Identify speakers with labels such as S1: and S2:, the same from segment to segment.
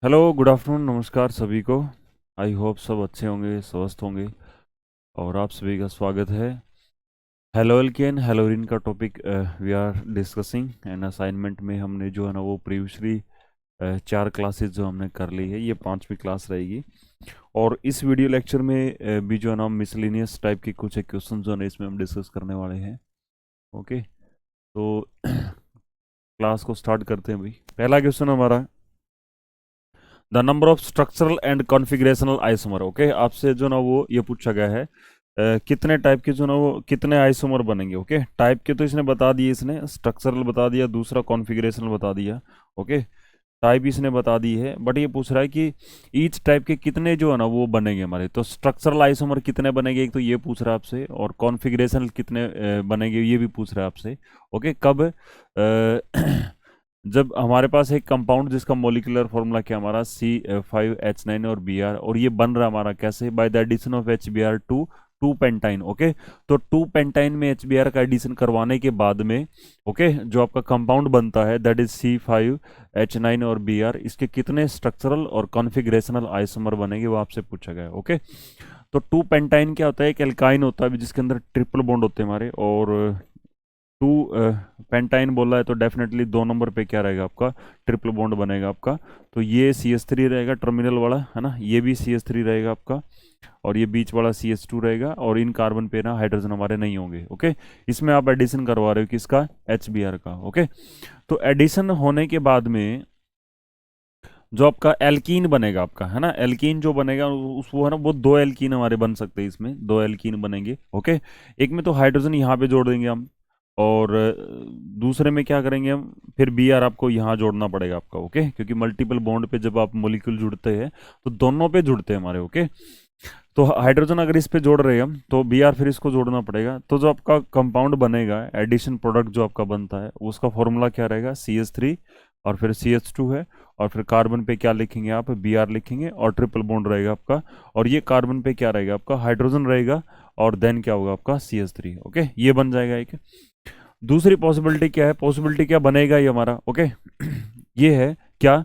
S1: Hello, good afternoon, नमस्कार सभी को। आई होप सब अच्छे होंगे, स्वस्थ होंगे। और आप सभी का स्वागत है। हेलोल्केन हेलोरिन का topic we are discussing and assignment में हमने जो है ना वो प्रीवियसली 4 क्लासेस जो हमने कर ली है, ये 5वीं क्लास रहेगी। और इस वीडियो लेक्चर में भी जो है ना मिसलिनियस टाइप के कुछ क्वेश्चन जो है ना इसमें हम डिस्कस करने वाले हैं। ओके, तो क्लास को स्टार्ट करते हैं भाई। पहला क्वेश्चन हमारा, the number of structural and configurational isomer. Okay, आपसे जो ना वो ये पूछा गया है कितने टाइप के जो ना वो कितने आइसोमर बनेंगे। ओके, टाइप के तो इसने बता दिए, इसने स्ट्रक्चरल बता दिया, दूसरा कॉन्फ़िगरेशनल बता दिया। ओके, टाइप इसने बता दी है, बट ये पूछ रहा है कि ईच टाइप के कितने जो है ना वो बनेंगे हमारे। तो स्ट्रक्चरल आइसोमर कितने बनेंगे, एक तो ये पूछ रहा है आपसे, और कॉन्फ़िगरेशनल कितने बनेंगे ये भी पूछ रहा है आपसे। ओके, कब जब हमारे पास एक कंपाउंड जिसका मोलिकुलर फॉर्मूला क्या हमारा C5H9 और Br, और ये बन रहा हमारा कैसे, by the addition of HBr to two pentene. Okay, तो टू पेंटाइन में HBr का एडिशन करवाने के बाद में ओके जो आपका कंपाउंड बनता है दैट इज C5H9 और Br, इसके कितने स्ट्रक्चरल और कॉन्फ़िगरेशनल आइसोमर बनेंगे वो आपसे पूछा गया है। ओके, तो टू पेंटाइन क्या होता है, एक एल्काइन होता है जिसके अंदर ट्रिपल बॉन्ड होते हैं हमारे, और टू पेंटाइन बोला है तो डेफिनेटली 2 नंबर पे क्या रहेगा आपका, ट्रिपल बॉन्ड बनेगा आपका। तो ये CH3 रहेगा टर्मिनल वाला, है ना, ये भी CH3 रहेगा आपका, और ये बीच वाला CH2 रहेगा, और इन कार्बन पे ना हाइड्रोजन हमारे नहीं होंगे। ओके, इसमें आप एडिशन करवा रहे हो किसका, HBr का। ओके, तो एडिशन होने के बाद में जो आपका एल्कीन बनेगा आपका, है ना, एल्कीन जो बनेगा उस वो है ना वो 2 एल्कीन हमारे बन सकते हैं, इसमें 2 एल्कीन बनेंगे। ओके, एक में तो हाइड्रोजन यहाँ पे जोड़ देंगे हम, और दूसरे में क्या करेंगे हम, फिर Br आपको यहाँ जोड़ना पड़ेगा आपका। ओके, क्योंकि मल्टीपल बॉन्ड पे जब आप मोलिक्यूल जुड़ते हैं तो दोनों पे जुड़ते हैं हमारे। ओके, तो हाइड्रोजन अगर इस पे जोड़ रहे हैं हम तो Br फिर इसको जोड़ना पड़ेगा, तो जो आपका कंपाउंड बनेगा, एडिशन प्रोडक्ट जो आपका बनता है उसका फॉर्मूला क्या रहेगा, CH3 और फिर CH2 है, और फिर कार्बन पे क्या लिखेंगे आप, Br लिखेंगे, और ट्रिपल बॉन्ड रहेगा आपका, और ये कार्बन पे क्या रहेगा आपका, हाइड्रोजन रहेगा, और देन क्या होगा आपका CH3। ओके, ये बन जाएगा एक। दूसरी पॉसिबिलिटी क्या है, पॉसिबिलिटी क्या बनेगा ये हमारा। ओके, ये है क्या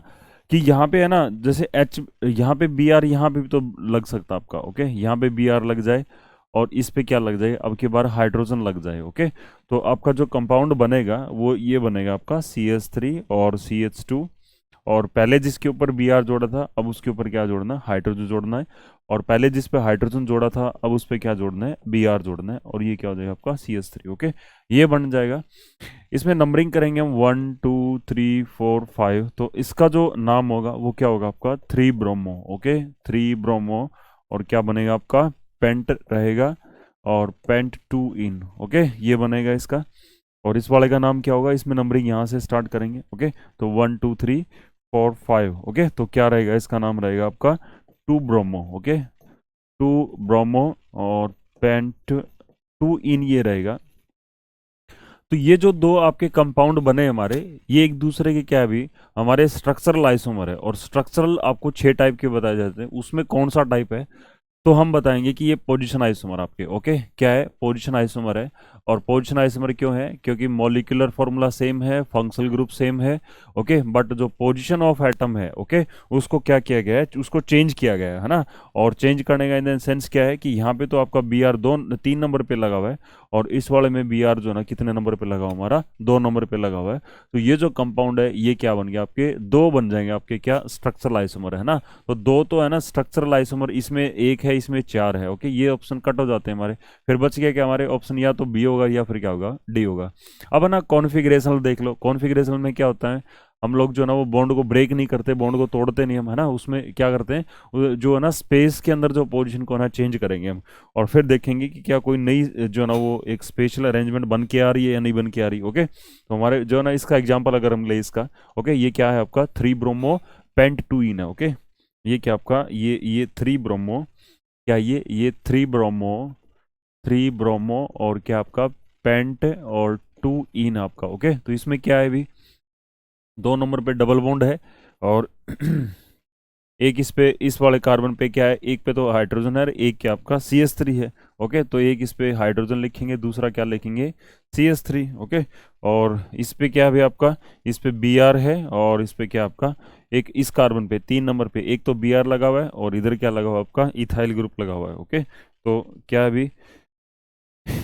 S1: कि यहाँ पे है ना, जैसे H यहाँ पे Br यहाँ पे भी तो लग सकता है आपका। ओके, यहाँ पे Br लग जाए, और इस पे क्या लग जाए, अब की बार हाइड्रोजन लग जाए। ओके, तो आपका जो कंपाउंड बनेगा वो ये बनेगा आपका CH3 और CH2, और पहले जिसके ऊपर Br जोड़ा था अब उसके ऊपर क्या जोड़ना है, हाइड्रोजन जोड़ना है, और पहले जिस पे हाइड्रोजन जोड़ा था अब उस पे क्या जोड़ना है, Br जोड़ना है, और ये क्या हो जाएगा आपका CH3। ओके, ये बन जाएगा। इसमें नंबरिंग करेंगे हम 1 2 3 4 5, तो इसका जो नाम होगा वो क्या होगा आपका, 3 ब्रोमो। ओके, 3 ब्रोमो, और क्या बनेगा आपका, पेंट रहेगा, और पेंट 2 इन। ओके, ये बनेगा इसका, और इस वाले का नाम क्या होगा, इसमें नंबरिंग यहाँ से स्टार्ट करेंगे। ओके, तो 1 2 3 4 5। ओके, तो क्या रहेगा, इसका नाम रहेगा आपका 2 ब्रोमो। ओके, 2 ब्रोमो, और पेंट 2 इन ये रहेगा। तो ये जो दो आपके कंपाउंड बने हमारे, ये एक दूसरे के क्या है भी, हमारे स्ट्रक्चरल आइसोमर है, और स्ट्रक्चरल आपको 6 टाइप के बताए जाते हैं, उसमें कौन सा टाइप है, तो हम बताएंगे कि ये पोजीशन आइसोमर आपके। ओके, क्या है, पोजीशन आइसोमर है। और पोजीशन आइसोमर क्यों है, क्योंकि मॉलिक्यूलर फॉर्मूला सेम है, फंक्शनल ग्रुप सेम है। ओके, बट जो पोजीशन ऑफ एटम है, ओके, उसको क्या किया गया है, उसको चेंज किया गया है ना। और चेंज करने का इन सेंस क्या है कि यहाँ पे तो आपका Br 3 नंबर पे लगा हुआ है, और इस वाले में Br जो है ना कितने नंबर पे लगा हुआ, हमारा 2 नंबर पे लगा हुआ है। तो ये जो कंपाउंड है ये क्या बन गया आपके, दो बन जाएंगे आपके क्या, स्ट्रक्चरल आइसोमर, है ना। तो दो तो है ना स्ट्रक्चरल आइसोमर, इसमें एक है इसमें 4 है। ओके, ये ऑप्शन कट हो जाते हैं हमारे, फिर बच गया क्या हमारे ऑप्शन, या तो बी होगा या फिर क्या होगा, डी होगा। अब है ना कॉन्फ़िगरेशनल देख लो, कॉन्फ़िगरेशनल में क्या होता है, हम लोग जो है ना वो बॉन्ड को ब्रेक नहीं करते, बॉन्ड को तोड़ते नहीं हम, है ना, उसमें क्या करते हैं, जो है ना स्पेस के अंदर जो पोजीशन को है ना चेंज करेंगे हम, और फिर देखेंगे कि क्या कोई नई जो है ना वो एक स्पेशल अरेंजमेंट बन के आ रही है या नहीं बन के आ रही। ओके, तो हमारे जो है ना इसका एग्जाम्पल अगर हम ले इसका, ओके, ये क्या है आपका 3 ब्रोमो पेंट 2 इन है। ओके, ये क्या आपका, ये 3 ब्रोमो, क्या ये 3 ब्रोमो और क्या आपका पेंट और 2 इन आपका। ओके, तो इसमें क्या है भी, 2 नंबर पे डबल बॉन्ड है, और एक इस पे, इस वाले कार्बन पे क्या है, एक पे तो हाइड्रोजन है और एक क्या आपका CH3 है। ओके, तो एक इस पे हाइड्रोजन लिखेंगे, दूसरा क्या लिखेंगे, CH3। ओके, और इस पे क्या है आपका, इस पे Br है, और इस पे क्या आपका, एक इस कार्बन पे 3 नंबर पे एक तो Br लगा हुआ है, और इधर क्या लगा हुआ है आपका, इथाइल ग्रुप लगा हुआ है। ओके, तो क्या अभी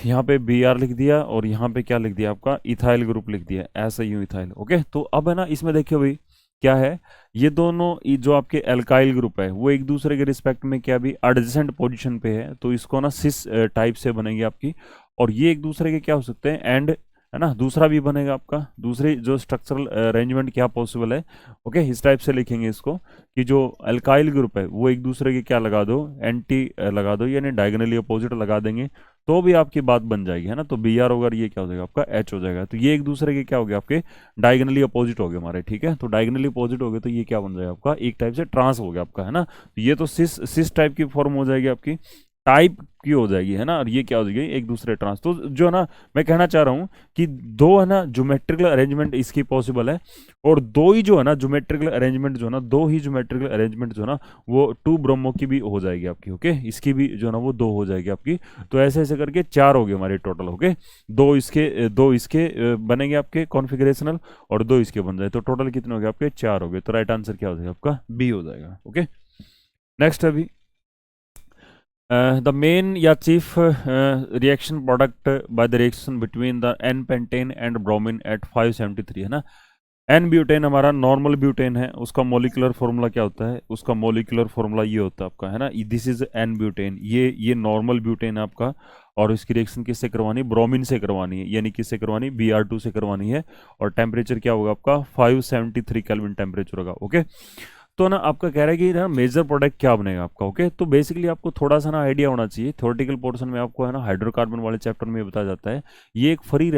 S1: यहाँ पे Br लिख दिया, और यहाँ पे क्या लिख दिया आपका, इथाइल ग्रुप लिख दिया, ऐसा यूं इथाइल। ओके, तो अब है ना, इसमें देखिए भाई क्या है, ये दोनों जो आपके एल्काइल ग्रुप है वो एक दूसरे के रिस्पेक्ट में क्या भी एडजेसेंट पोजीशन पे है, तो इसको ना सिस टाइप से बनेगी आपकी, और ये एक दूसरे के क्या हो सकते हैं, एंड, है ना, दूसरा भी बनेगा आपका, दूसरी जो स्ट्रक्चरल अरेंजमेंट क्या पॉसिबल है। ओके, इस टाइप से लिखेंगे इसको कि जो अल्काइल ग्रुप है वो एक दूसरे के क्या लगा दो, एंटी लगा दो, यानी डायगोनली अपोजिट लगा देंगे, तो भी आपकी बात बन जाएगी, है ना। तो Br होगा, ये क्या हो जाएगा आपका, H हो जाएगा। तो ये एक दूसरे के क्या हो गए आपके, डायगोनली अपोजिट हो गए हमारे, ठीक है। तो डायगोनली अपोजिट हो गए, तो ये क्या बन जाएगा आपका, एक टाइप से ट्रांस हो गया आपका, है ना। तो ये तो सिस सिस टाइप की फॉर्म हो जाएगी आपकी, टाइप की हो जाएगी, है ना। और ये क्या हो जाएगी, एक दूसरे ट्रांस। तो जो है ना, मैं कहना चाह रहा हूँ कि दो है ना ज्योमेट्रिकल अरेंजमेंट इसकी पॉसिबल है, और दो ही जो है ना ज्योमेट्रिकल अरेंजमेंट जो है ना, दो ही ज्योमेट्रिकल अरेंजमेंट जो है ना, वो 2 ब्रोमो की भी हो जाएगी आपकी। ओके, इसकी भी जो है ना वो 2 हो जाएगी आपकी। तो ऐसे ऐसे करके 4 हो गए हमारे टोटल। ओके, दो इसके बनेंगे आपके कॉन्फ़िगरेशनल, और 2 इसके बन जाए, तो टोटल कितने हो गए आपके, 4 हो गए। तो राइट आंसर क्या हो जाएगा आपका, बी हो जाएगा। ओके, नेक्स्ट अभी the main या chief reaction product by the reaction between the N-pentane and bromine at 573 है ना। एन ब्यूटेन हमारा नॉर्मल ब्यूटेन है, उसका मोलिकुलर फॉर्मूला क्या होता है, उसका मोलिकुलर फॉर्मूला ये होता है आपका, है ना, दिस इज एन ब्यूटेन, ये नॉर्मल ब्यूटेन है आपका। और इसकी रिएक्शन किससे करवानी है, ब्रोमीन से करवानी है, यानी किससे करवानी, Br2 से करवानी है। और टेम्परेचर क्या होगा आपका, 573 केल्विन टेम्परेचर होगा। ओके, तो ना आपका कह रहा है कि ना मेजर प्रोडक्ट क्या बनेगा आपका। ओके, तो बेसिकली आपको थोड़ा सा ना आइडिया होना चाहिए, थ्योरेटिकल पोर्शन में आपको है ना हाइड्रोकार्बन वाले चैप्टर में बताया जाता है, ये एक फ्री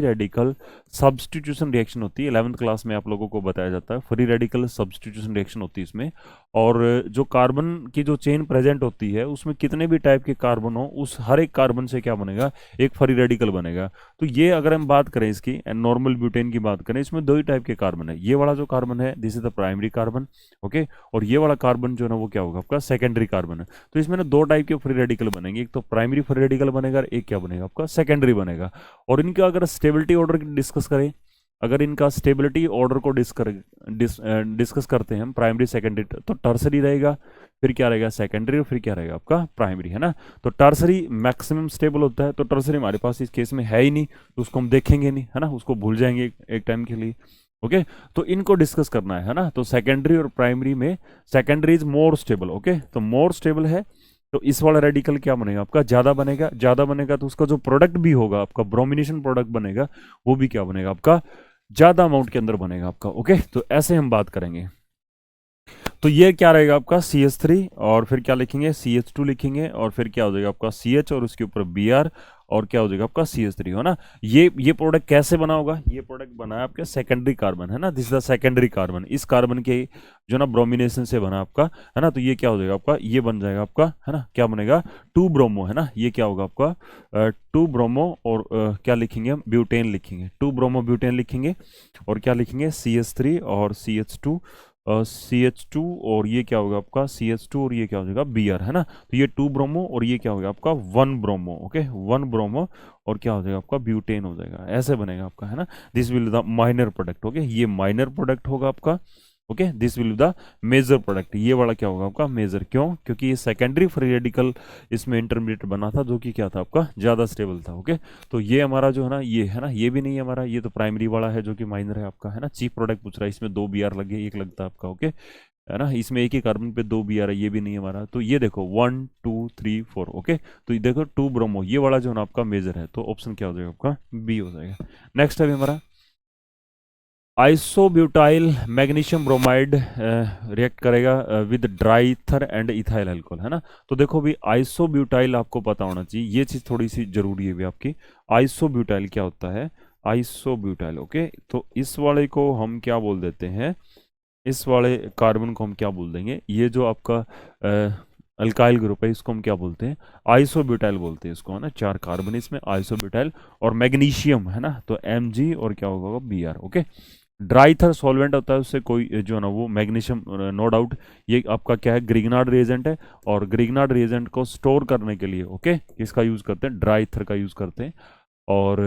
S1: रेडिकल सब्स्टिट्यूशन रिएक्शन होती है। 11th क्लास में आप लोगों को बताया जाता है, फ्री रेडिकल सब्स्टिट्यूशन रिएक्शन होती है इसमें। और जो कार्बन की जो चेन प्रेजेंट होती है उसमें कितने भी टाइप के कार्बन हो, उस हर एक कार्बन से क्या बनेगा, एक फ्री रेडिकल बनेगा। तो ये अगर हम बात करें इसकी नॉर्मल ब्यूटेन की बात करें, इसमें 2 ही टाइप के कार्बन है। ये वाला जो कार्बन है this is the primary carbon. Okay, और ये वाला कार्बन जो है ना वो क्या होगा आपका, सेकेंडरी कार्बन है। तो इसमें ना 2 टाइप के फ्री रेडिकल बनेंगे, एक तो प्राइमरी फ्री रेडिकल बनेगा, और एक क्या बनेगा आपका, सेकेंडरी बनेगा। और इनका अगर स्टेबिलिटी ऑर्डर डिस्कस करें, अगर इनका स्टेबिलिटी ऑर्डर को डिस्कस करते हैं हम, प्राइमरी सेकेंडरी, तो टर्सरी रहेगा, फिर क्या रहेगा सेकेंडरी, और फिर क्या रहेगा आपका प्राइमरी, है ना। तो टर्सरी मैक्सिमम स्टेबल होता है, तो टर्सरी हमारे पास इस केस में है ही नहीं, तो उसको हम देखेंगे नहीं, है ना, उसको भूल जाएंगे एक टाइम के लिए। ओके, तो इनको डिस्कस करना है ना। तो सेकेंडरी और प्राइमरी में secondary is more stable. Okay, तो मोर स्टेबल है, तो इस वाला रेडिकल क्या बनेगा आपका, ज्यादा बनेगा, तो उसका जो प्रोडक्ट भी होगा आपका, ब्रोमिनेशन प्रोडक्ट बनेगा, वो भी क्या बनेगा आपका, ज्यादा अमाउंट के अंदर बनेगा आपका। ओके, तो ऐसे हम बात करेंगे। तो ये क्या रहेगा आपका CH3, और फिर क्या लिखेंगे, CH2 लिखेंगे, और फिर क्या हो जाएगा आपका CH, और उसके ऊपर Br, और क्या हो जाएगा आपका CH3, हो ना। ये प्रोडक्ट कैसे बना होगा, ये प्रोडक्ट बना है आपका सेकेंडरी कार्बन, है ना, this is the secondary carbon, इस कार्बन के जो ना ब्रोमिनेशन से बना आपका, है ना। तो ये क्या हो जाएगा आपका, ये बन जाएगा आपका, है ना, क्या बनेगा, 2 ब्रोमो, है ना। ये क्या होगा आपका 2 ब्रोमो, और क्या लिखेंगे हम, ब्यूटेन लिखेंगे, 2 ब्रोमो ब्यूटेन लिखेंगे, और क्या लिखेंगे, CH3 और CH2, और ये क्या होगा आपका CH2, और ये क्या हो जाएगा Br, है ना। तो ये 2 ब्रोमो, और ये क्या हो गया आपका 1 ब्रोमो। ओके, 1 ब्रोमो, और क्या हो जाएगा आपका ब्यूटेन हो जाएगा, ऐसे बनेगा आपका, है ना। This will the minor product. Okay, ये माइनर प्रोडक्ट होगा आपका। Okay, this will the major product, ये वाला क्या होगा आपका मेजर, क्यों, क्योंकि ये सेकेंडरी फ्री रेडिकल इसमें इंटरमीडिएट बना था, जो कि क्या था आपका ज्यादा स्टेबल था। ओके, तो ये हमारा जो है ना, ये है ना, ये भी नहीं है हमारा, ये तो प्राइमरी वाला है जो कि माइनर है आपका, है ना। चीफ प्रोडक्ट पूछ रहा है, इसमें 2 Br लगे, एक लगता है आपका। ओके, है ना, इसमें एक ही कार्बन पे 2 Br है, ये भी नहीं है हमारा। तो ये देखो 1 2 3 4। ओके, तो ये देखो 2 ब्रोमो, ये वाला जो है ना आपका मेजर है, तो ऑप्शन क्या हो जाएगा आपका, बी हो जाएगा। नेक्स्ट है हमारा आइसोब्यूटाइल मैग्नीशियम ब्रोमाइड रिएक्ट करेगा with dry ether and ethyl alcohol, है ना। तो देखो भी आइसोब्यूटाइल आपको पता होना चाहिए, ये चीज़ थोड़ी सी जरूरी है भी आपकी। आइसोब्यूटाइल क्या होता है, आइसोब्यूटाइल। ओके, तो इस वाले को हम क्या बोल देते हैं, इस वाले कार्बन को हम क्या बोल देंगे, ये जो आपका अल्काइल ग्रुप है इसको हम क्या बोलते हैं, आइसोब्यूटाइल बोलते हैं इसको, है ना। 4 कार्बन इसमें आइसोब्यूटाइल, और मैग्नीशियम, है ना, तो Mg, और क्या होगा Br। ओके, ड्राई थर सॉल्वेंट होता है, उससे कोई जो है ना वो मैग्नीशियम, नो डाउट ये आपका क्या है, ग्रिग्नार्ड रिएजेंट है। और ग्रिग्नार्ड रिएजेंट को स्टोर करने के लिए ओके किसका यूज़ करते हैं, ड्राई थर का यूज़ करते हैं। और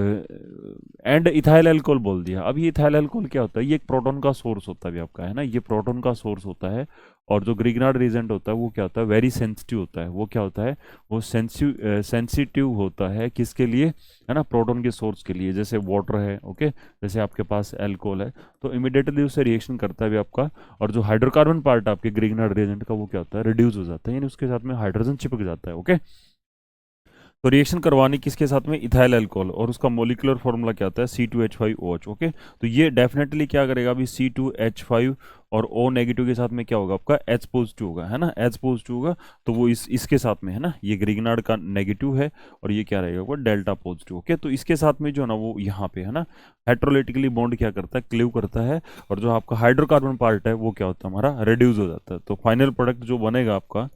S1: एंड इथाइल अल्कोहल बोल दिया। अब ये इथाइल अल्कोहल क्या होता है, ये एक प्रोटॉन का सोर्स होता है भी आपका, है ना, ये प्रोटॉन का सोर्स होता है। और जो ग्रिग्नार्ड रिएजेंट होता है वो क्या होता है, वेरी सेंसिटिव होता है। वो क्या होता है, वो सेंसिटिव होता है किसके लिए, है ना, प्रोटॉन के सोर्स के लिए। जैसे वाटर है ओके, जैसे आपके पास अल्कोहल है, तो इमिडिएटली उससे रिएक्शन करता है भी आपका। और जो हाइड्रोकार्बन पार्ट है आपके ग्रिग्नार्ड रिएजेंट का वो क्या होता है, रिड्यूस हो जाता है, यानी उसके साथ में हाइड्रोजन चिपक जाता है ओके। तो रिएक्शन करवानी किसके साथ में, इथाइल अल्कोहल, और उसका मोलिकुलर फॉर्मूला क्या आता है, C2H5OH ओके। तो ये डेफिनेटली क्या करेगा अभी, C2H5 और O नेगेटिव के साथ में क्या होगा आपका, H पॉजिटिव होगा, है ना, H पॉजिटिव होगा। तो वो इसके साथ में है ना, ये ग्रिग्नार्ड का नेगेटिव है और ये क्या रहेगा, वो डेल्टा पॉजिटिव ओके। तो इसके साथ में जो है ना वो यहाँ पे है ना हेट्रोलिटिकली बॉन्ड क्या करता है, क्लीव करता है। और जो आपका हाइड्रोकार्बन पार्ट है वो क्या होता है हमारा, रिड्यूस हो जाता है। तो फाइनल प्रोडक्ट जो बनेगा आपका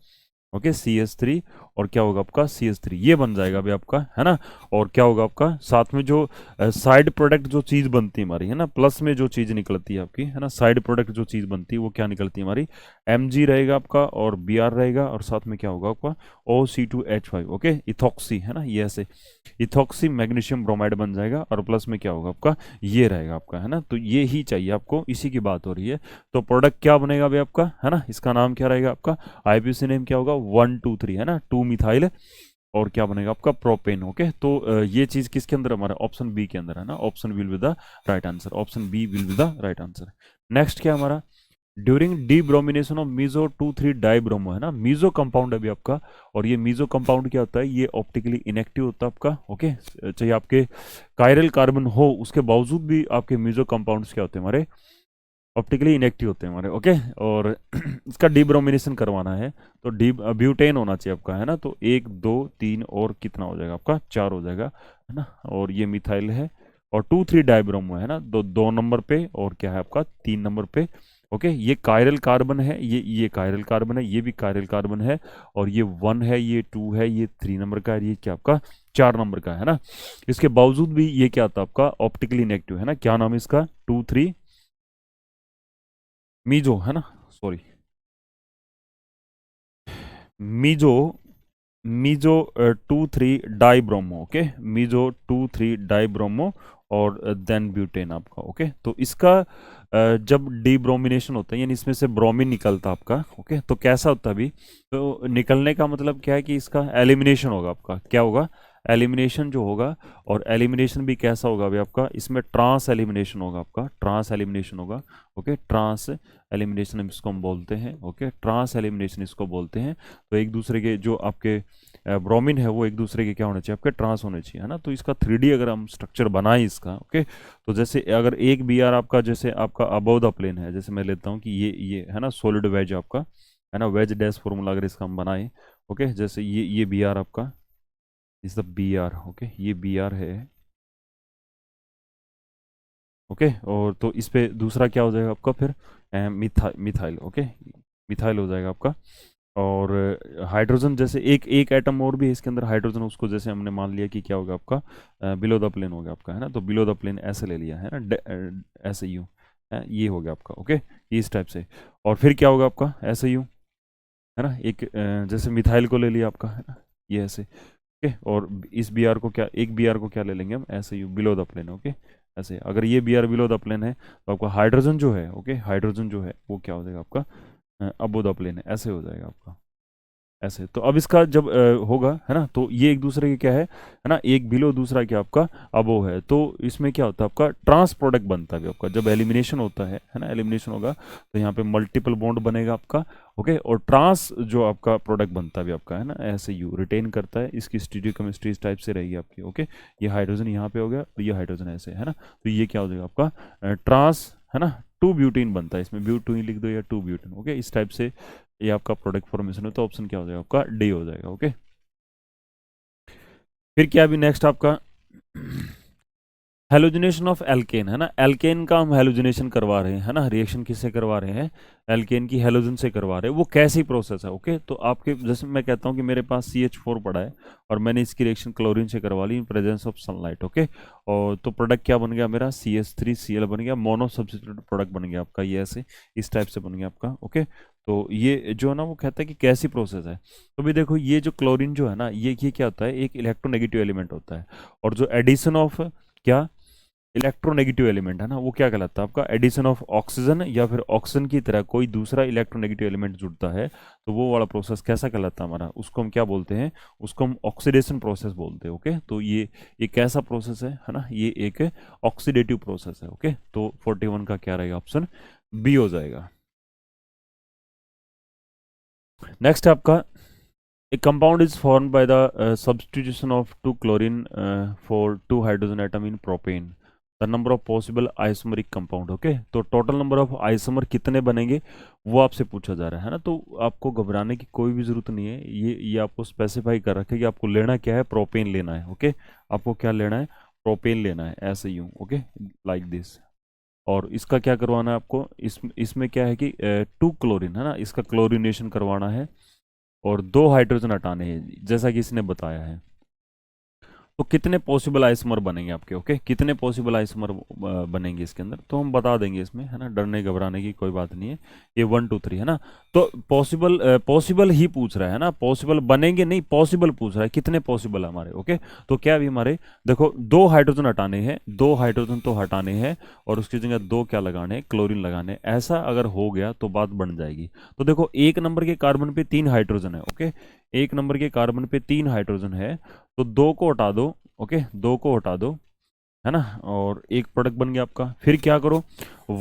S1: ओके CH3, और क्या होगा आपका CH3 ये बन जाएगा अभी आपका, है ना। और क्या होगा आपका साथ में जो साइड प्रोडक्ट जो चीज़ बनती है हमारी, है ना, प्लस में जो चीज़ निकलती है आपकी, है ना, साइड प्रोडक्ट जो चीज़ बनती है वो क्या निकलती है हमारी, Mg रहेगा आपका और Br रहेगा, और साथ में क्या होगा आपका OC2H5 ओके, इथॉक्सी, है ना, ये ऐसे इथॉक्सी मैग्नीशियम ब्रोमाइड बन जाएगा। और प्लस में क्या होगा आपका, ये रहेगा आपका, है ना। तो ये ही चाहिए आपको, इसी की बात हो रही है। तो प्रोडक्ट क्या बनेगा अभी आपका, है ना, इसका नाम क्या रहेगा आपका, आईपीसी नेम क्या होगा, 1 2 3, है ना, 2 मिथाइल। और क्या बनेगा आपका, प्रोपेन ओके। तो ये चीज किसके अंदर, हमारा ऑप्शन बी के अंदर है ना, option will be the right answer, option B will be the right answer. Next क्या हमारा, during debromination of meso two three dibromo, है ना, मीजो कंपाउंड अभी आपका। और ये मीजो कंपाउंड क्या होता है, ये ऑप्टिकली इनएक्टिव होता है आपका ओके। चाहे आपके कायरल कार्बन हो उसके बावजूद भी आपके मीजो कंपाउंड्स क्या होते हैं हमारे, ऑप्टिकली इनएक्टिव होते हैं हमारे ओके। और इसका डीब्रोमिनेशन करवाना है तो डी ब्यूटेन होना चाहिए आपका, है ना। तो 1 2 3 और कितना हो जाएगा आपका, 4 हो जाएगा, है ना। और ये मिथाइल है, और 2 3 डाइब्रोमो है ना, 2 नंबर पे, और क्या है आपका 3 नंबर पे ओके। ये कायरल कार्बन है, ये कायरल कार्बन है, ये भी कायरल कार्बन है। और ये 1 है, ये 2 है, ये 3 नंबर का है, ये क्या आपका 4 नंबर का है ना। इसके बावजूद भी ये क्या आता है आपका, ऑप्टिकली इनएक्टिव, है ना। क्या नाम है इसका, 2 3 मीजो, है ना, sorry, meso, meso 2 3 dibromo okay, meso 2 3 dibromo. और देन ब्यूटेन आपका ओके। तो इसका जब डीब्रोमिनेशन होता है, यानी इसमें से ब्रोमीन निकलता है आपका ओके, तो कैसा होता है अभी, तो निकलने का मतलब क्या है कि इसका एलिमिनेशन होगा आपका, क्या होगा, एलिमिनेशन जो होगा। और एलिमिनेशन भी कैसा होगा अभी आपका, इसमें ट्रांस एलिमिनेशन होगा आपका, ट्रांस एलिमिनेशन होगा ओके। ट्रांस एलिमिनेशन हम इसको हम बोलते हैं ओके, ट्रांस एलिमिनेशन इसको बोलते हैं। तो एक दूसरे के जो आपके ब्रोमीन है वो एक दूसरे के क्या होने चाहिए, आपके ट्रांस होने चाहिए, है ना। तो इसका 3D अगर हम स्ट्रक्चर बनाएं इसका ओके, तो जैसे अगर एक Br आपका, जैसे आपका अबव द प्लेन है, जैसे मैं लेता हूँ कि ये है ना सॉलिड वेज आपका, है ना, वेज डैश फॉर्मूला अगर इसका हम बनाएं ओके, जैसे ये Br आपका इज द Br ओके, ये Br है ओके। और तो इस पे दूसरा क्या हो जाएगा आपका फिर, मिथाइल ओके, मिथाइल हो जाएगा आपका। और हाइड्रोजन जैसे एक एक एटम और भी है इसके अंदर हाइड्रोजन, उसको जैसे हमने मान लिया कि क्या होगा आपका, बिलो द प्लेन हो गया आपका, है ना। तो बिलो द प्लेन ऐसे ले लिया है ना, ऐसे यू ये हो गया आपका ओके, ये इस टाइप से। और फिर क्या होगा आपका ऐसे यू, है ना, एक जैसे मिथाइल को ले लिया आपका, है ना, ये ऐसे ओके। और इस Br को क्या, एक Br को क्या ले लेंगे हम, ऐसे you below the plane okay. ऐसे अगर ये Br बिलो द प्लेन है तो आपका हाइड्रोजन जो है ओके, हाइड्रोजन जो है वो क्या हो जाएगा आपका, अबो द प्लेन है, ऐसे हो जाएगा आपका ऐसे। तो अब इसका जब होगा, है ना, तो ये एक दूसरे के क्या है ना, एक बिलो दूसरा क्या आपका अबो है। तो इसमें क्या होता है आपका ट्रांस प्रोडक्ट बनता है आपका, जब एलिमिनेशन होता है ना, एलिमिनेशन होगा तो यहाँ पे मल्टीपल बॉन्ड बनेगा आपका ओके। और ट्रांस जो आपका प्रोडक्ट बनता है आपका, है ना, ऐसे यू रिटेन करता है, इसकी स्टीरियोकेमिस्ट्री इस टाइप से रहेगी आपकी ओके। ये हाइड्रोजन यहाँ पे हो गया और ये हाइड्रोजन ऐसे, है ना। तो ये क्या हो जाएगा आपका ट्रांस, है ना, 2 ब्यूटीन बनता है, इसमें ब्यूटीन लिख दो या 2 ब्यूटीन ओके, इस टाइप से ये आपका प्रोडक्ट फॉर्मेशन है। तो ऑप्शन क्या हो जाएगा आपका, डी हो जाएगा ओके। फिर क्या अभी नेक्स्ट आपका हेलोजिनेशन ऑफ एल्केन, है ना, एल्केन का हम हेलोजिनेशन करवा रहे हैं, है ना, रिएक्शन किससे करवा रहे हैं, एल्केन की हेलोजन से करवा रहे हैं। वो कैसी प्रोसेस है, ओके। तो आपके जैसे मैं कहता हूँ कि मेरे पास CH4 पड़ा है और मैंने इसकी रिएक्शन क्लोरीन से करवा ली in presence of sunlight, okay. और तो प्रोडक्ट क्या बन गया मेरा, CH3Cl बन गया, मोनो सब्स्टिट्यूट प्रोडक्ट बन गया आपका, ये ऐसे इस टाइप से बन गया आपका, ओके। तो ये जो है ना वो कहता है कि कैसी प्रोसेस है। तो भी देखो ये जो क्लोरीन जो है ना, ये क्या होता है, एक इलेक्ट्रोनेगेटिव एलिमेंट होता है। और जो एडिशन ऑफ क्या इलेक्ट्रोनेगेटिव एलिमेंट है ना, वो क्या कहलाता है आपका, एडिशन ऑफ ऑक्सीजन, या फिर ऑक्सीजन की तरह कोई दूसरा इलेक्ट्रोनेगेटिव एलिमेंट जुड़ता है, तो वो वाला प्रोसेस कैसा कहलाता है हमारा, उसको हम क्या बोलते हैं, उसको हम ऑक्सीडेशन प्रोसेस बोलते हैं, ओके। तो ये एक कैसा प्रोसेस है ना, ये एक ऑक्सीडेटिव प्रोसेस है, ओके। तो 41 का क्या रहेगा, ऑप्शन बी हो जाएगा। नेक्स्ट आपका, a compound is formed by the substitution of 2 chlorine for 2 hydrogen atom in propane. The number of possible isomeric compound, okay. तो टोटल नंबर ऑफ आइसोमर कितने बनेंगे वो आपसे पूछा जा रहा है ना। तो आपको घबराने की कोई भी जरूरत नहीं है, ये आपको स्पेसिफाई कर रखे कि आपको लेना क्या है, प्रोपेन लेना है, ओके। आपको क्या लेना है, प्रोपेन लेना है, ऐसे यूं, ओके, लाइक दिस। और इसका क्या करवाना है आपको, इसमें क्या है कि 2 क्लोरीन है ना, इसका क्लोरीनेशन करवाना है और 2 हाइड्रोजन हटाने हैं जैसा कि इसने बताया है। तो कितने पॉसिबल आइसोमर बनेंगे आपके, ओके, कितने पॉसिबल आइसोमर बनेंगे इसके अंदर, तो हम बता देंगे इसमें, है ना, डरने घबराने की कोई बात नहीं है। ये 1 2 3 है ना। तो पॉसिबल ही पूछ रहा है ना, पॉसिबल बनेंगे नहीं, पॉसिबल पूछ रहा है, कितने पॉसिबल है हमारे, ओके। तो क्या भी हमारे देखो 2 हाइड्रोजन हटाने हैं, 2 हाइड्रोजन तो हटाने हैं और उसकी जगह 2 क्या लगाने हैं, क्लोरीन लगाने, ऐसा अगर हो गया तो बात बन जाएगी। तो देखो 1 नंबर के कार्बन पे 3 हाइड्रोजन है, ओके, 1 नंबर के कार्बन पे 3 हाइड्रोजन है, तो 2 को हटा दो, ओके, 2 को हटा दो, है ना, और एक प्रोडक्ट बन गया आपका। फिर क्या करो,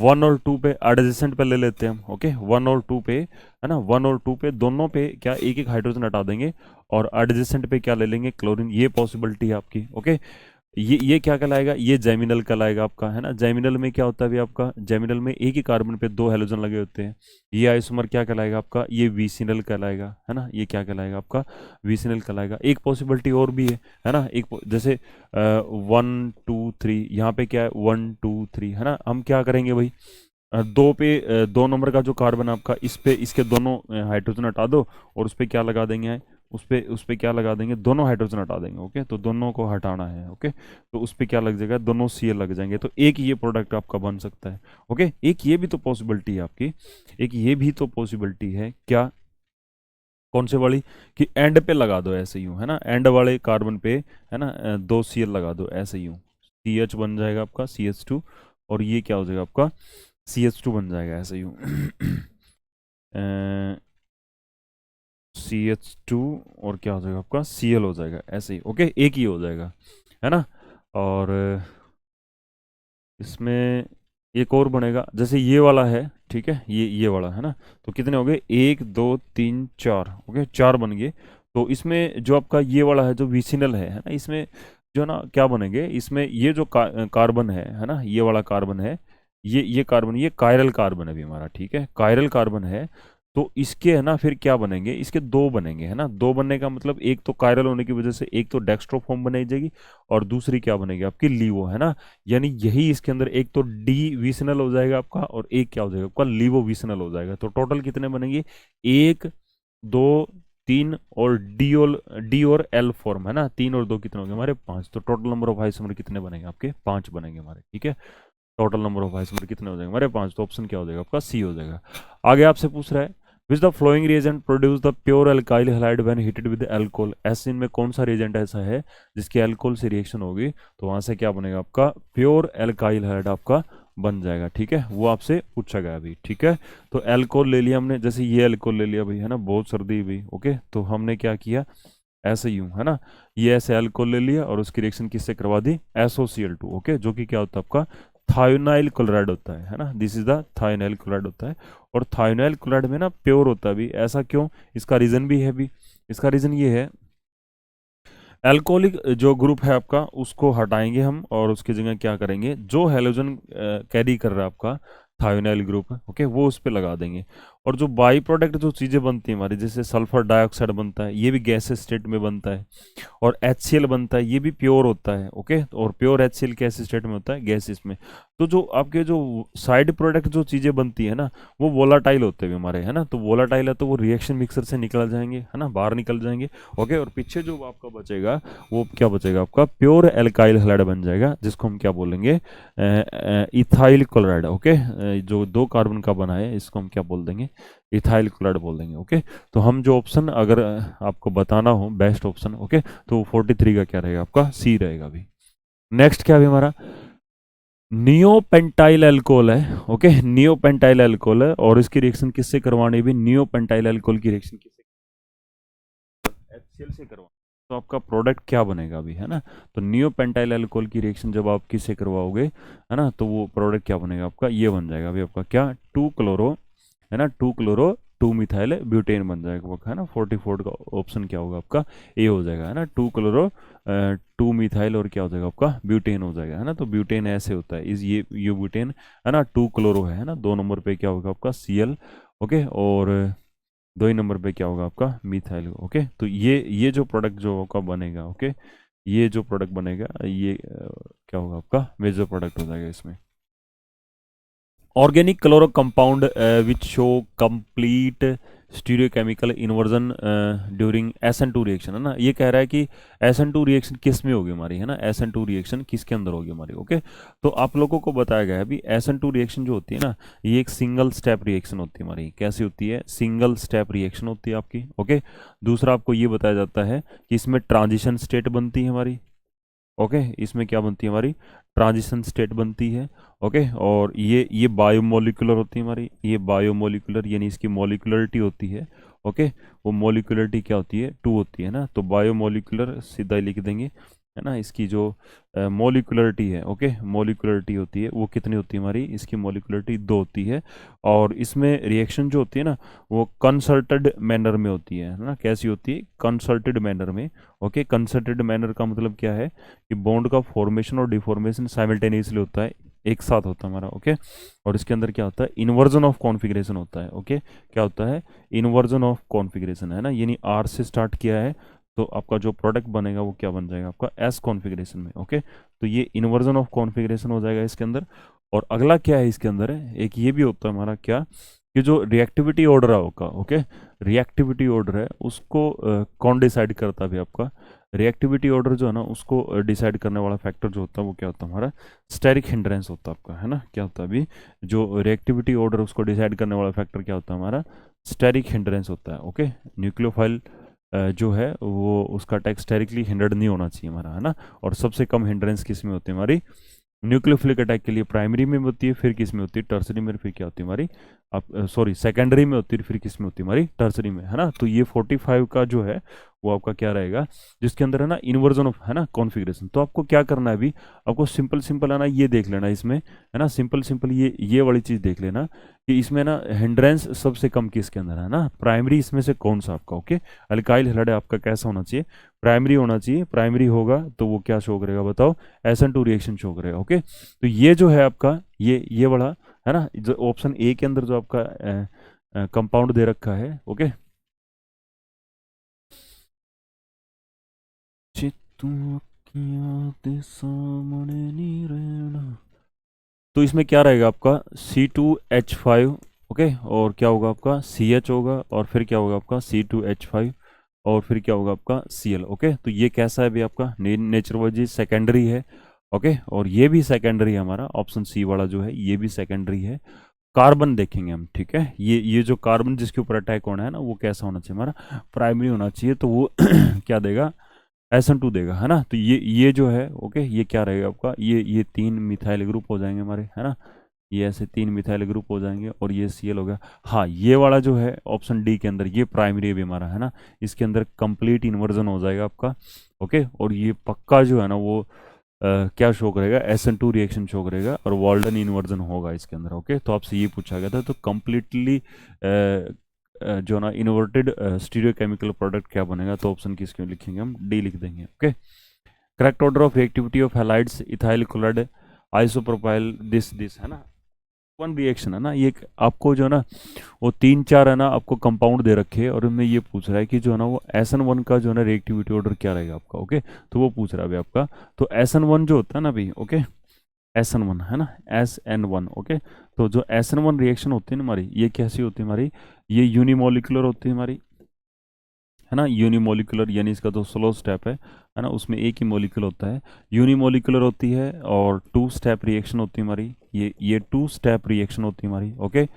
S1: 1 और 2 पे एडजेसेंट पे ले लेते हैं हम, ओके, 1 और 2 पे, है ना, 1 और 2 पे दोनों पे क्या एक एक हाइड्रोजन हटा देंगे और एडजेसेंट पे क्या ले लेंगे, क्लोरीन। ये पॉसिबिलिटी है आपकी, ओके। ये क्या कहलाएगा, ये जेमिनल कहलाएगा आपका, है ना। जेमिनल में क्या होता है भी आपका, जेमिनल में एक ही कार्बन पे 2 हेलोजन लगे होते हैं। ये आइसोमर क्या कहलाएगा आपका, ये विसिनल कहलाएगा, है ना, ये क्या कहलाएगा आपका, विसिनल कहलाएगा। एक पॉसिबिलिटी और भी है ना, जैसे 1 2 3, यहाँ पे क्या है 1 2 3, है ना। हम क्या करेंगे भाई, 2 पे 2 नंबर का जो कार्बन आपका, इस पे इसके दोनों हाइड्रोजन हटा दो और उस पे क्या लगा देंगे, उस पे क्या लगा देंगे, दोनों हाइड्रोजन हटा देंगे, ओके। तो दोनों को हटाना है, ओके। तो उस पे क्या लग जाएगा, दोनों Cl लग जाएंगे, तो एक ये प्रोडक्ट आपका बन सकता है, ओके। एक ये भी तो पॉसिबिलिटी है आपकी, एक ये भी तो पॉसिबिलिटी है क्या, कौन से वाली, कि एंड पे लगा दो ऐसे यूं, है ना, एंड वाले कार्बन पे, है ना, 2 Cl लगा दो ऐसे यूं, CH बन जाएगा आपका CH2, और ये क्या हो जाएगा आपका CH2 बन जाएगा ऐसे यूं CH2, और क्या हो जाएगा आपका Cl हो जाएगा ऐसे ही, ओके, एक ही हो जाएगा, है ना। और इसमें एक और बनेगा, जैसे ये वाला है, ठीक है, ये वाला है ना। तो कितने हो गए, 1 2 3 4, ओके, 4 बन गए। तो इसमें जो आपका ये वाला है जो विसिनल है ना, इसमें जो ना क्या बनेंगे, इसमें ये जो कार्बन है ना, ये वाला कार्बन है, ये कार्बन, ये कायरल कार्बन है भी हमारा, ठीक है, कायरल कार्बन है। तो इसके है ना फिर क्या बनेंगे, इसके 2 बनेंगे, है ना। 2 बनने का मतलब एक तो कायरल होने की वजह से एक तो डेक्स्ट्रोफॉर्म बनाई जाएगी और दूसरी क्या बनेगी आपकी, लीवो, है ना। यानी यही इसके अंदर एक तो डी विसनल हो जाएगा आपका और एक क्या हो जाएगा आपका, लीवो विसनल हो जाएगा। तो टोटल कितने बनेंगे, 1 2 3 और डी और एल फॉर्म, है ना, 3 और 2 कितने होंगे हमारे, 5। तो टोटल नंबर ऑफ आइसोमर कितने बनेंगे आपके, 5 बनेंगे हमारे, ठीक है। टोटल नंबर ऑफ आइसोमर कितने हो जाएंगे हमारे, 5। तो ऑप्शन क्या हो जाएगा आपका, सी हो जाएगा। आगे आपसे पूछ रहा है, which the flowing reagent produce the pure alkyl halide when heated with alcohol. ऐसे इनमें कौन सा रिएजेंट ऐसा है जिसकी एल्कोहल से रिएक्शन होगी तो वहां से क्या बनेगा आपका, प्योर एल्काइल हैलाइड आपका बन जाएगा, ठीक है। वो आपसे पूछा गया अभी, ठीक है। तो एल्कोहल ले लिया हमने, जैसे ये एल्कोहल ले लिया भाई, है ना, बहुत सर्दी हुई, ओके। तो हमने क्या किया, ऐसे यूं, है ना, ये ऐसे एल्कोहल ले लिया और उसकी रिएक्शन किससे करवा दी, SOCl2, ओके, जो कि क्या होता है आपका थायोनाइल क्लोराइड होता है ना। This is the thionyl chloride होता है। और थायोनाइल क्लोराइड में ना प्योर होता है भी, ऐसा क्यों, इसका रीजन भी है भी। इसका रीजन ये है, एल्कोहलिक जो ग्रुप है आपका उसको हटाएंगे हम और उसकी जगह क्या करेंगे, जो हेलोजन कैरी कर रहा है आपका थायोनाइल ग्रुप, ओके, वो उस पर लगा देंगे। और जो बाई प्रोडक्ट जो चीज़ें बनती हैं हमारी, जैसे सल्फर डाइऑक्साइड बनता है, ये भी गैस स्टेट में बनता है। और HCl बनता है, ये भी प्योर होता है, ओके। और प्योर HCl कैस स्टेट में होता है, गैसेस में। तो जो आपके जो साइड प्रोडक्ट जो चीज़ें बनती है ना, वो वोलाटाइल होते हैं हमारे, है ना। तो वोलाटाइल है तो वो रिएक्शन मिक्सर से निकल जाएंगे, है ना, बाहर निकल जाएंगे, ओके। और पीछे जो आपका बचेगा वो क्या बचेगा, आपका प्योर एल्काइल हैलाइड बन जाएगा, जिसको हम क्या बोलेंगे, इथाइल क्लोराइड, ओके। जो 2 कार्बन का बना है, इसको हम क्या बोल देंगे, इथाइल क्लोराइड बोल देंगे, ओके। तो हम जो ऑप्शन अगर आपको बताना हो बेस्ट ऑप्शन, ओके, तो 43 का क्या रहेगा, आपका सी रहेगा अभी। नेक्स्ट क्या है हमारा, नियोपेंटाइल अल्कोहल है, ओके। नियोपेंटाइल अल्कोहल है, और इसकी रिएक्शन किससे करवानी है भी, नियोपेंटाइल अल्कोहल की रिएक्शन किससे, HCl से करवा। तो आपका प्रोडक्ट क्या बनेगा अभी, है ना। तो नियोपेंटाइल अल्कोहल की रिएक्शन जब आप किससे करवाओगे, है ना, तो वो प्रोडक्ट क्या बनेगा आपका, ये बन जाएगा अभी आपका क्या, 2 क्लोरो, है ना, 2 क्लोरो 2 मिथाइल ब्यूटेन बन जाएगा वो, है ना। 44 का ऑप्शन क्या होगा आपका, ए हो जाएगा, है ना। 2 क्लोरो 2 मिथाइल और क्या हो जाएगा आपका, ब्यूटेन हो जाएगा, है ना। तो ब्यूटेन ऐसे होता है, इस ये ब्यूटेन, है ना, 2 क्लोरो है ना। 2 नंबर पे क्या होगा आपका, Cl, ओके। और 2 ही नंबर पे क्या होगा आपका, मिथाइल, ओके। तो ये जो प्रोडक्ट जो आपका बनेगा, ओके, ये जो प्रोडक्ट बनेगा, ये क्या होगा आपका, मेजर प्रोडक्ट हो जाएगा इसमें। Organic chloro compound which show complete stereochemical inversion during SN2 reaction, है ना। ये कह रहा है कि SN2 रिएक्शन किस में होगी हमारी, है ना, SN2 रिएक्शन किसके अंदर होगी हमारी, ओके। तो आप लोगों को बताया गया है अभी, SN2 रिएक्शन जो होती है ना, ये एक सिंगल स्टेप रिएक्शन होती है हमारी। कैसी होती है, सिंगल स्टेप रिएक्शन होती है आपकी, ओके। दूसरा आपको ये बताया जाता है कि इसमें ट्रांजिशन स्टेट बनती है हमारी, ओके। इसमें क्या बनती है हमारी, ट्रांजिशन स्टेट बनती है, ओके। और ये बायोमोलिकुलर होती है हमारी, ये बायोमोलिकुलर यानी इसकी मोलिकुलरिटी होती है, ओके। वो मोलिकुलरिटी क्या होती है, 2 होती है ना। तो बायोमोलिकुलर सीधा ही लिख देंगे, है ना। इसकी जो मोलिकुलरिटी है, ओके, मोलिकुलरिटी होती है वो कितनी होती है हमारी, इसकी मोलिकुलरिटी 2 होती है। और इसमें रिएक्शन जो होती है ना, वो कंसर्टेड मैनर में होती है ना। कैसी होती है, कंसर्टेड मैनर में, ओके। कंसर्टेड मैनर का मतलब क्या है कि बॉन्ड का फॉर्मेशन और डिफॉर्मेशन साइमल्टेनियसली होता है, एक साथ होता है हमारा, ओके। और इसके अंदर क्या होता है, इन्वर्जन ऑफ कॉन्फ़िगरेशन होता है, ओके। क्या होता है, इन्वर्जन ऑफ कॉन्फ़िगरेशन, है ना। यानी R से स्टार्ट किया है, तो आपका जो प्रोडक्ट बनेगा वो क्या बन जाएगा आपका, S कॉन्फ़िगरेशन में, ओके। तो ये इन्वर्जन ऑफ कॉन्फ़िगरेशन हो जाएगा इसके अंदर। और अगला क्या है इसके अंदर है, एक ये भी होता है हमारा क्या, कि जो रिएक्टिविटी ऑर्डर होगा, ओके, रिएक्टिविटी ऑर्डर है उसको कौन डिसाइड करता है भी आपका, रिएक्टिविटी ऑर्डर जो है ना, उसको डिसाइड करने वाला फैक्टर जो होता है वो क्या होता है हमारा, स्टेरिक हिंड्रेंस होता है आपका, है ना। क्या होता है अभी, जो रिएक्टिविटी ऑर्डर उसको डिसाइड करने वाला फैक्टर क्या होता है हमारा, स्टेरिक हिंड्रेंस होता है, ओके। न्यूक्लियोफाइल जो है वो उसका अटैक स्टेरिकली हिंडर्ड नहीं होना चाहिए हमारा, है ना। और सबसे कम हिंड्रेंस किस में होती है हमारी, न्यूक्लियोफिलिक अटैक के लिए प्राइमरी में होती है, फिर किस में होती है, टर्सरी में, फिर क्या होती है हमारी, आप सॉरी सेकेंडरी में होती है, फिर किस में होती है हमारी, टर्सरी में, है ना। तो ये 45 का जो है वो आपका क्या रहेगा, जिसके अंदर है ना इन्वर्जन ऑफ, है ना, कॉन्फ़िगरेशन। तो आपको क्या करना है अभी, आपको सिंपल सिंपल है ना ये देख लेना इसमें, है ना, सिंपल सिंपल ये वाली चीज़ देख लेना कि इसमें ना हिंड्रेंस सबसे कम किसके अंदर है ना, प्राइमरी इसमें से कौन सा आपका, ओके। अल्काइल हैलाइड आपका कैसा होना चाहिए, प्राइमरी होना चाहिए। प्राइमरी होगा तो वो क्या शो करेगा बताओ, SN2 रिएक्शन शो करेगा, ओके। तो ये जो है आपका, ये वाला, है ना, जो ऑप्शन ए के अंदर जो आपका कंपाउंड दे रखा है, ओके। चित्तू अखियां दे सामने नी रहना। तो इसमें क्या रहेगा आपका, C2H5, ओके। और क्या होगा आपका, CH होगा, और फिर क्या होगा आपका C2H5, और फिर क्या होगा आपका Cl, ओके। तो ये कैसा है भी आपका, नेचर वाइज सेकेंडरी है, ओके। और ये भी सेकेंडरी है हमारा, ऑप्शन सी वाला जो है ये भी सेकेंडरी है। कार्बन देखेंगे हम, ठीक है। ये जो कार्बन जिसके ऊपर अटैक होना है ना, वो कैसा होना चाहिए हमारा, प्राइमरी होना चाहिए। तो वो क्या देगा, SN2 देगा, है ना। तो ये जो है, ओके, ये क्या रहेगा आपका, ये 3 मिथाइल ग्रुप हो जाएंगे हमारे, है ना। ये ऐसे 3 मिथाइल ग्रुप हो जाएंगे, और ये Cl हो गया। हाँ, ये वाला जो है ऑप्शन डी के अंदर, ये प्राइमरी भी हमारा, है ना। इसके अंदर कंप्लीट इन्वर्जन हो जाएगा आपका, ओके। और ये पक्का जो है ना वो क्या शो करेगा, SN2 रिएक्शन शो करेगा, और वाल्डन इन्वर्जन होगा इसके अंदर, ओके। तो आपसे ये पूछा गया था, तो कंप्लीटली जो ना इन्वर्टेड स्टीरियोकेमिकल प्रोडक्ट क्या बनेगा, तो ऑप्शन किसके लिखेंगे हम, डी लिख देंगे, okay. Correct order of reactivity of halides, ethyl chloride, isopropyl, this है ना। वन रिएक्शन है ना ये आपको जो है ना वो तीन चार है ना आपको कंपाउंड दे रखे हैं और उनमें ये पूछ रहा है कि जो है ना वो SN1 का जो है ना रिएक्टिविटी ऑर्डर क्या रहेगा आपका। ओके, तो वो पूछ रहा है अभी आपका। तो SN1 जो होता है ना अभी, ओके, SN1 है ना, SN1, ओके। तो जो SN1 रिएक्शन होती है ना हमारी, ये कैसी होती है हमारी, ये यूनिमोलिकुलर होती है हमारी, है ना, यूनिमोलिकुलर, यानी इसका तो स्लो स्टेप है ना, उसमें एक ही मोलिकुल होता है, यूनिमोलिकुलर होती है। और टू स्टेप रिएक्शन होती है हमारी, ये टू स्टेप रिएक्शन होती है हमारी, ओके।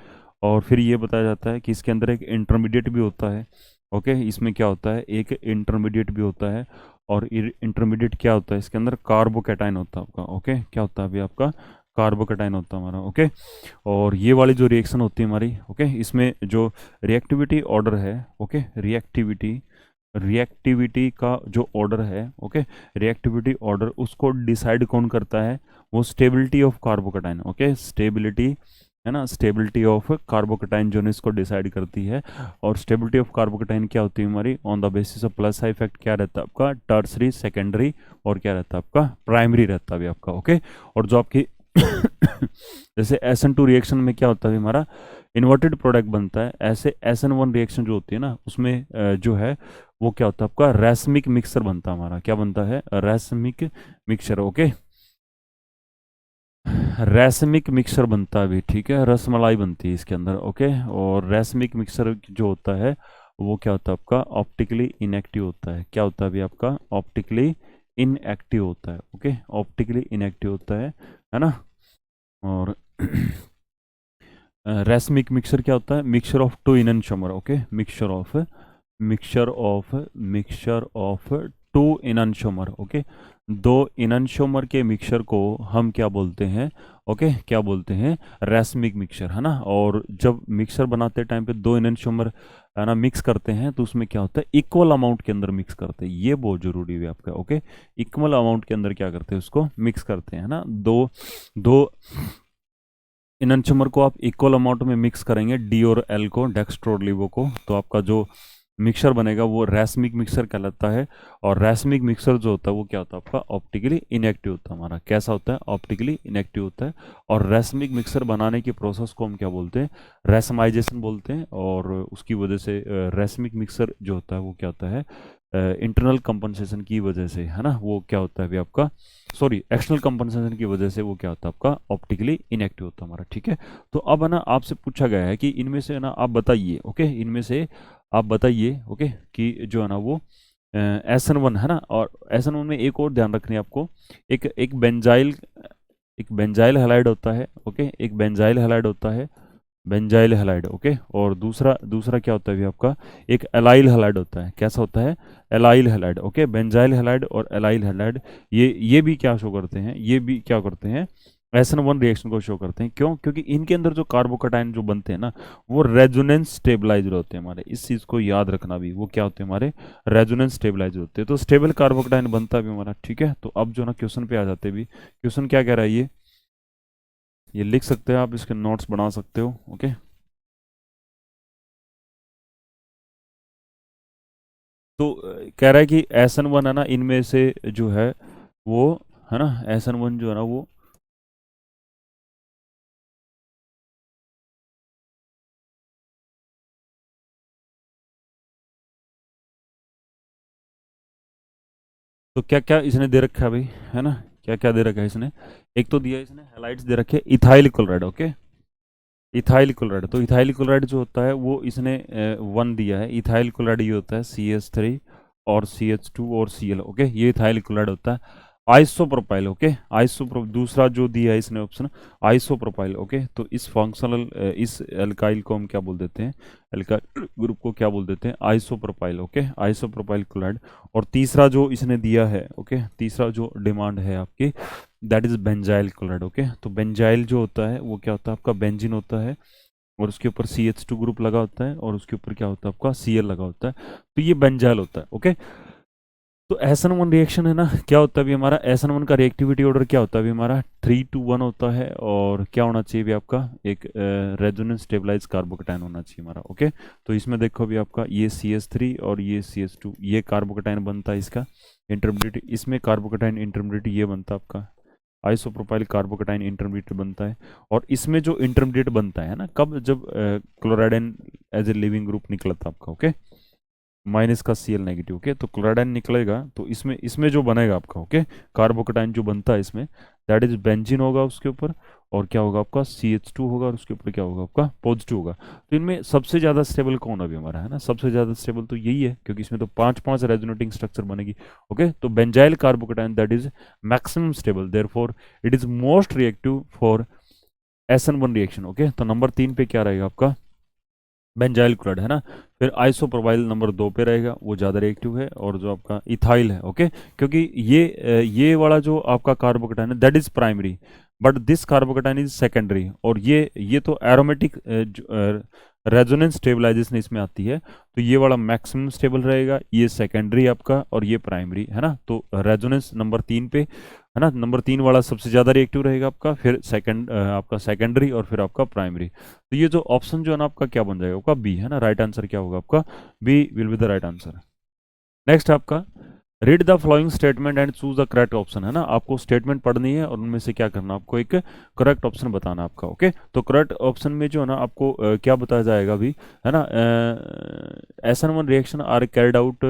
S1: और फिर ये बताया जाता है कि इसके अंदर एक इंटरमीडिएट भी होता है, ओके। इसमें क्या होता है, एक इंटरमीडिएट भी होता है। और इंटरमीडिएट क्या होता है, इसके अंदर कार्बोकैटायन होता है आपका, ओके। क्या होता है अभी आपका, कार्बोकैटायन होता है हमारा, ओके। और ये वाली जो रिएक्शन होती है हमारी, ओके, इसमें जो रिएक्टिविटी ऑर्डर है, ओके, रिएक्टिविटी रिएक्टिविटी का जो ऑर्डर है, ओके, रिएक्टिविटी ऑर्डर उसको डिसाइड कौन करता है, वो stability of carbocation, okay, stability, है ना, स्टेबिलिटी ऑफ कार्बोकैटायन जो है इसको डिसाइड करती है। और स्टेबिलिटी ऑफ कार्बोकैटायन क्या होती है हमारी, on the basis of plus side effect क्या रहता है आपका, टर्सरी, सेकेंडरी, और क्या रहता है आपका, प्राइमरी रहता है अभी आपका, ओके। और जो आपकी जैसे SN2 रिएक्शन में क्या होता है हमारा, इन्वर्टेड प्रोडक्ट बनता है, ऐसे SN1 रिएक्शन जो होती है ना उसमें जो है वो क्या होता है आपका, रैसमिक मिक्सर बनता है हमारा, क्या बनता है, रैसमिक मिक्सचर, ओके। रैसमिक मिक्सर बनता है अभी, ठीक है, रसमलाई बनती है इसके अंदर, ओके। और रैसमिक मिक्सर जो होता है वो क्या होता है आपका, ऑप्टिकली इनएक्टिव होता है, क्या होता है अभी आपका, ऑप्टिकली इनएक्टिव होता है, ओके, ऑप्टिकली इनएक्टिव होता है ना। और रैसमिक मिक्सर क्या होता है, mixture of two enantiomer, okay, mixture of two enantiomer, okay. दो इननशोमर के मिक्सचर को हम क्या बोलते हैं, ओके, क्या बोलते हैं, रैसमिक मिक्सचर, है ना। और जब मिक्सचर बनाते टाइम पे दो इननशोमर है ना मिक्स करते हैं तो उसमें क्या होता है, इक्वल अमाउंट के अंदर मिक्स करते हैं, ये बहुत जरूरी है आपका, ओके। इक्वल अमाउंट के अंदर क्या करते हैं, उसको मिक्स करते हैं ना, दो दो इननचुमर को आप इक्वल अमाउंट में मिक्स करेंगे, डी और एल को, डेक्स्ट्रोलिवो को, तो आपका जो मिक्सर बनेगा वो रैसमिक मिक्सर कहलाता है। और रैसमिक मिक्सर जो होता है वो क्या होता है आपका, ऑप्टिकली इनएक्टिव होता है हमारा, कैसा होता है, ऑप्टिकली इनएक्टिव होता है। और रैसमिक मिक्सर बनाने की प्रोसेस को हम क्या बोलते हैं, रैसमाइजेशन बोलते हैं। और उसकी वजह से रैसमिक मिक्सर जो होता है वो क्या होता है, इंटरनल कंपनसेशन की वजह से, है ना, वो क्या होता है अभी आपका, सॉरी, एक्सटर्नल कंपनसेशन की वजह से वो क्या होता है आपका, ऑप्टिकली इनएक्टिव होता है हमारा, ठीक है। तो अब है ना आपसे पूछा गया है कि इनमें से है ना आप बताइए, ओके, इनमें से आप बताइए, ओके, कि जो है ना वो SN1 है ना, और SN1 में एक और ध्यान रखनी है आपको, एक एक बेंजाइल हैलाइड होता है, ओके, एक बेंजाइल हैलाइड होता है, बेंजाइल हैलाइड, ओके। और दूसरा दूसरा क्या होता है अभी आपका, एक एलाइल हैलाइड होता है, कैसा होता है, allyl halide, okay. Benzyl halide और एलाइल हैलाइड ये भी क्या शो करते हैं, ये भी क्या करते हैं, SN1 रिएक्शन को शो करते हैं, क्यों, क्योंकि इनके अंदर जो कार्बोकैटायन जो बनते हैं ना वो रेजोनेंस स्टेबलाइजर होते हैं हमारे, इस चीज को याद रखना भी, वो क्या होते हैं हमारे, रेजोनेंस स्टेबलाइजर होते हैं। तो स्टेबल कार्बोकैटायन बनता भी हमारा, ठीक है। तो अब जो ना क्वेश्चन पे आ जाते भी, क्वेश्चन क्या कह रहा है ये लिख सकते हो आप, इसके नोट्स बना सकते हो, ओके। तो कह रहा है कि SN1 है ना इनमें से जो है वो, है ना, SN1 जो है ना वो, तो क्या क्या इसने दे रखा है भाई, है ना, क्या क्या दे रखा है इसने, एक तो दिया इसने हैलाइड्स दे रखे, ethyl chloride, okay, ethyl chloride. तो इथाइल क्लोराइड जो होता है वो इसने 1 दिया है, इथाइल क्लोराइड ये होता है CH3 और CH2 और Cl, ओके, ये इथाइल क्लोराइड होता है। आइसोप्रोपाइल, ओके, दूसरा जो दिया है इसने ऑप्शन, आइसोप्रोपाइल, ओके। तो इस फंक्शनल इस एल्काइल को हम क्या बोल देते हैं, एल्काइल ग्रुप को क्या बोल देते हैं, आइसोप्रोपाइल, ओके, आइसोप्रोपाइल क्लोराइड। और तीसरा जो इसने दिया है, ओके, तीसरा जो डिमांड है आपकी, that is benzyl chloride, okay. तो बेंजाइल जो होता है वो क्या होता है आपका, बेंजीन होता है, और उसके ऊपर CH2 ग्रुप लगा होता है, और उसके ऊपर क्या होता है आपका, Cl लगा होता है, तो ये बेंजाइल होता है, ओके। तो SN1 रिएक्शन है ना, क्या होता है अभी हमारा, SN1 का रिएक्टिविटी ऑर्डर क्या होता है अभी हमारा, 3 to 1 होता है। और क्या होना चाहिए अभी आपका, एक रेजोनेंस स्टेबलाइज कार्बोकैटायन होना चाहिए हमारा, ओके। तो इसमें देखो अभी आपका ये CH3 और ये CH2, ये कार्बोकैटायन बनता है इसका इंटरमीडिएट, इसमें कार्बोकैटायन इंटरमीडिएट ये बनता है आपका आइसोप्रोपाइल कार्बोकेटाइन इंटरमीडिएट बनता है। और इसमें जो इंटरमीडिएट बनता है ना, कब, जब क्लोराइडन एज ए लिविंग ग्रुप निकला था आपका, ओके, माइनस का Cl नेगेटिव, ओके, तो क्लोराइडन निकलेगा तो इसमें इसमें जो बनेगा आपका, ओके, कार्बोकेटाइन जो बनता है इसमें, दैट इज बेंजीन होगा उसके ऊपर, और क्या होगा आपका CH2 होगा, और उसके ऊपर क्या होगा आपका पॉजिटिव होगा। तो इनमें सबसे ज़्यादा स्टेबल कौन अभी हमारा है ना, सबसे ज़्यादा स्टेबल तो यही है, क्योंकि इसमें तो 5 रेजोनेटिंग स्ट्रक्चर बनेगी, ओके। तो benzyl carbocation that is maximum stable, therefore it is most reactive for SN1 reaction, okay. तो नंबर 3 पे क्या रहेगा आपका, बेंजाइल क्लोराइड है ना। फिर आइसोप्रोपाइल नंबर 2 पे रहेगा, वो ज़्यादा रिएक्टिव है, और जो आपका इथाइल है, ओके, क्योंकि ये वाला जो आपका कार्बोकेटाइन है that is primary, but this carbocation is secondary, और ये तो एरोमेटिक रेजोनेंस स्टेबलाइजेशन इसमें आती है, तो ये वाला मैक्सिमम स्टेबल रहेगा, ये सेकेंडरी आपका, और ये प्राइमरी है ना। तो रेजोनेंस नंबर 3 पे है ना, नंबर 3 वाला सबसे ज़्यादा रिएक्टिव रहेगा आपका, फिर आपका सेकेंडरी, और फिर आपका प्राइमरी। तो ये जो ऑप्शन जो है ना आपका क्या बन जाएगा आपका बी है ना, राइट आंसर क्या होगा आपका, B will be the right answer. Next आपका, read the following statement and choose the correct option है ना, आपको स्टेटमेंट पढ़नी है और उनमें से क्या करना, आपको एक करेक्ट ऑप्शन बताना आपका, ओके। तो करेक्ट ऑप्शन में जो है ना आपको क्या बताया जाएगा अभी, है ना, SN1 reaction are carried out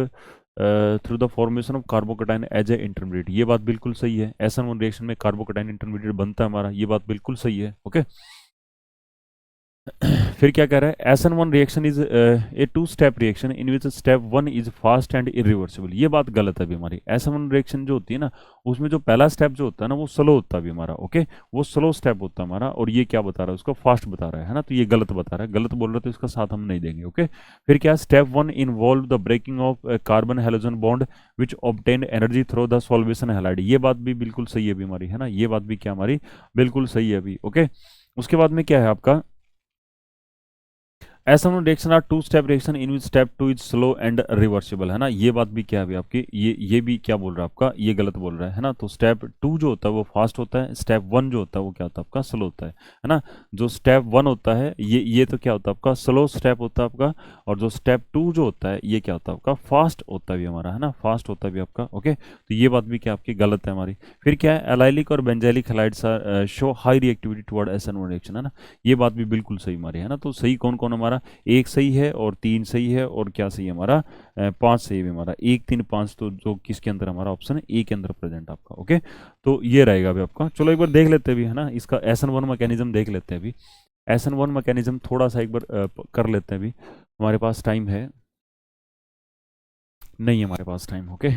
S1: through the formation of carbocation as a intermediate, ये बात बिल्कुल सही है। SN1 रिएक्शन में कार्बोकेटाइन इंटरमीडिएट बनता है हमारा, ये बात बिल्कुल सही है, ओके। फिर क्या कह रहा है, SN1 reaction is a 2 step reaction in which step 1 is fast and irreversible, ये बात गलत है अभी हमारी। SN1 रिएक्शन जो होती है ना, उसमें जो पहला स्टेप जो होता है ना वो स्लो होता है अभी हमारा, ओके, वो स्लो स्टेप होता है हमारा, और ये क्या बता रहा है, उसको फास्ट बता रहा है ना, तो ये गलत बता रहा है, गलत बोल रहा है तो इसका साथ हम नहीं देंगे, ओके। फिर क्या, step 1 involve the breaking of carbon halogen bond which obtain energy through the solvation halide, ये बात भी बिल्कुल सही है अभी हमारी, है ना, ये बात भी क्या हमारी बिल्कुल सही है अभी, ओके। उसके बाद में क्या है आपका, SN1 reaction are 2 step reaction in which step 2 is slow and reversible, है ना, ये बात भी क्या है अभी आपकी, ये भी क्या बोल रहा है आपका, ये गलत बोल रहा है ना। तो स्टेप 2 जो होता है वो फास्ट होता है, स्टेप 1 जो होता है वो क्या होता है आपका स्लो होता है ना। जो स्टेप 1 होता है ये तो क्या होता है आपका स्लो स्टेप होता है आपका, और जो स्टेप 2 जो होता है ये क्या होता है आपका फास्ट होता है भी हमारा, है ना, फास्ट होता है भी आपका, ओके। तो ये बात भी क्या आपकी गलत है हमारी। फिर क्या है, एलाइलिक और benzylic halides show high reactivity toward SN1 reaction, है ना, ये बात भी बिल्कुल सही हमारी, है ना। तो सही कौन कौन हमारा, 1 सही है, और 3 सही है, और क्या सही है हमारा, 5 सही है हमारा, 1 3 5, तो जो किसके अंदर हमारा ऑप्शन है ए के अंदर प्रेजेंट आपका, ओके। तो ये रहेगा अभी आपका। चलो एक बार देख लेते हैं अभी, है ना, इसका SN1 मैकेनिज्म देख लेते हैं अभी। SN1 मैकेनिज्म थोड़ा सा एक बार कर लेते हैं अभी, हमारे पास टाइम है, नहीं हमारे पास टाइम, ओके।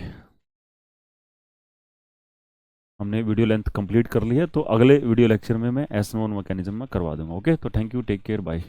S1: हमने वीडियो लेंथ कंप्लीट कर ली है, तो अगले वीडियो लेक्चर में मैं SN1 मैकेनिज्म में करवा दूंगा, ओके। तो thank you, take care, bye.